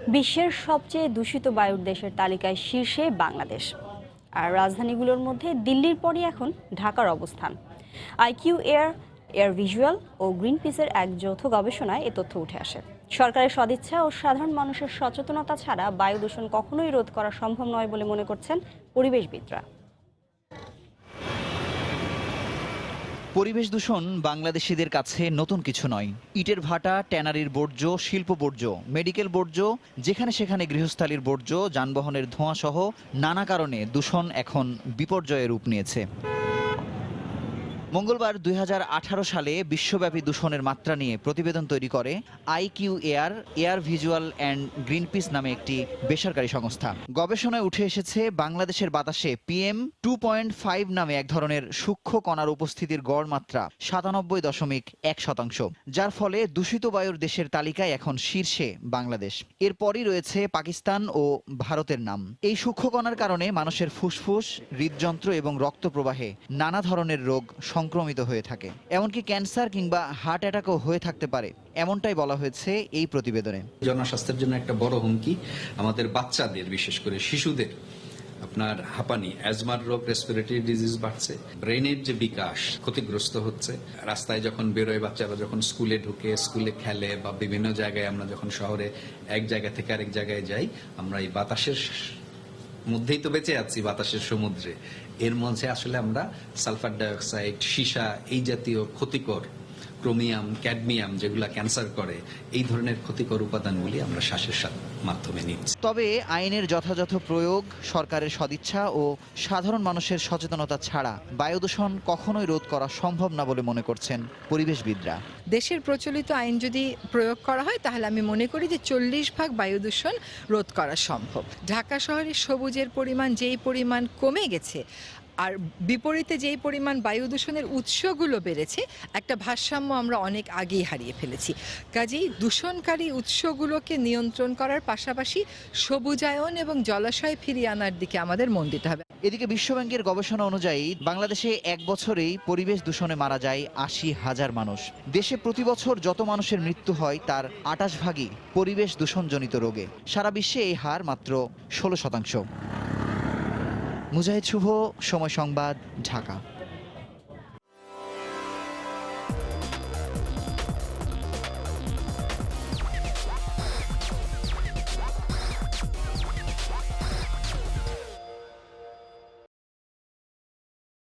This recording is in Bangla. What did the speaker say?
বিশ্বের সবচেয়ে দূষিত বায়ুর দেশের তালিকায় শীর্ষে বাংলাদেশ। আর রাজধানীগুলোর মধ্যে দিল্লির পরই এখন ঢাকার অবস্থান। আইকিউ এয়ার, এয়ার ভিজুয়াল ও গ্রিনপিসের এক যৌথ গবেষণায় এ তথ্য উঠে আসে। সরকারের সদিচ্ছা ও সাধারণ মানুষের সচেতনতা ছাড়া বায়ু দূষণ কখনোই রোধ করা সম্ভব নয় বলে মনে করছেন পরিবেশবিদরা। পরিবেশ দূষণ বাংলাদেশিদের কাছে নতুন কিছু নয়। ইটের ভাটা, ট্যানারির বর্জ্য, শিল্প বর্জ্য, মেডিকেল বর্জ্য, যেখানে সেখানে গৃহস্থালির বর্জ্য, যানবাহনের ধোঁয়া সহ নানা কারণে দূষণ এখন বিপর্যয়ের রূপ নিয়েছে। মঙ্গলবার ২০১৮ সালে বিশ্বব্যাপী দূষণের মাত্রা নিয়ে প্রতিবেদন তৈরি করে IQ air, air visual and Greenpeace নামে একটি বেসরকারি সংস্থা। গবেষণায় উঠে এসেছে বাংলাদেশের বাতাসে PM 2.5 নামে এক ধরনের সূক্ষ্ম কণার উপস্থিতির গড় মাত্রা 97.1%, যার ফলে দূষিত বায়ুর দেশের তালিকায় এখন শীর্ষে বাংলাদেশ। এরপরই রয়েছে পাকিস্তান ও ভারতের নাম। এই সূক্ষ্ম কণার কারণে মানুষের ফুসফুস, হৃদযন্ত্র এবং রক্ত প্রবাহে নানা ধরনের রোগ সংক্রমিত হয়ে থাকে, এমনকি ক্যান্সার কিংবা হার্ট অ্যাটাকও হয়ে থাকতে পারে, এমনটাই বলা হয়েছে এই প্রতিবেদনে। জনস্বাস্থ্যের জন্য একটা বড় হুমকি আমাদের বাচ্চাদের, বিশেষ করে শিশুদের আপনার হাঁপানি, অ্যাজমার রোগ, রেসপিরেটরি ডিজিজ বাড়ছে, ব্রেনের যে বিকাশ ক্ষতিগ্রস্ত হচ্ছে। রাস্তায় যখন বেরোয় বাচ্চারা, যখন স্কুলে ঢুকে, স্কুলে খেলে বা বিভিন্ন জায়গায় আমরা যখন শহরে এক জায়গা থেকে আরেক জায়গায় যাই, আমরা এই বাতাসের মধ্যেই তো বেঁচে আছি, বাতাসের সমুদ্রে। এর মধ্যে আসলে আমরা সালফার ডাইঅক্সাইড, সীসা, এই জাতীয় ক্ষতিকর, ক্রোমিয়াম, ক্যাডমিয়াম, যেগুলা ক্যান্সার করে, এই ধরনের ক্ষতিকর উপাদানগুলি আমরা শ্বাসের মাধ্যমে নিচ্ছি। তবে আইনের যথাযথ প্রয়োগ, সরকারের সদিচ্ছা ও সাধারণ মানুষের সচেতনতা ছাড়া বায়ু দূষণ কখনোই রোধ করা সম্ভব না বলে মনে করছেন পরিবেশবিদরা। দেশের প্রচলিত আইন যদি প্রয়োগ করা হয় তাহলে আমি মনে করি যে 40% বায়ু দূষণ রোধ করা সম্ভব। ঢাকা শহরে সবুজের পরিমাণ যেই পরিমাণ কমে গেছে, আর বিপরীতে যেই পরিমাণ বায়ু দূষণের উৎসগুলো বেড়েছে, একটা ভারসাম্য আমরা অনেক আগেই হারিয়ে ফেলেছি। কাজেই দূষণকারী উৎসগুলোকে নিয়ন্ত্রণ করার পাশাপাশি সবুজায়ন এবং জলাশয় ফিরিয়ে আনার দিকে আমাদের মন দিতে হবে। এদিকে বিশ্বব্যাংকের গবেষণা অনুযায়ী বাংলাদেশে এক বছরেই পরিবেশ দূষণে মারা যায় 80,000 মানুষ। দেশে প্রতি বছর যত মানুষের মৃত্যু হয় তার 28 ভাগই পরিবেশ দূষণজনিত রোগে। সারা বিশ্বে এই হার মাত্র 16%। মুজাহিদ শুভ, সময় সংবাদ, ঢাকা।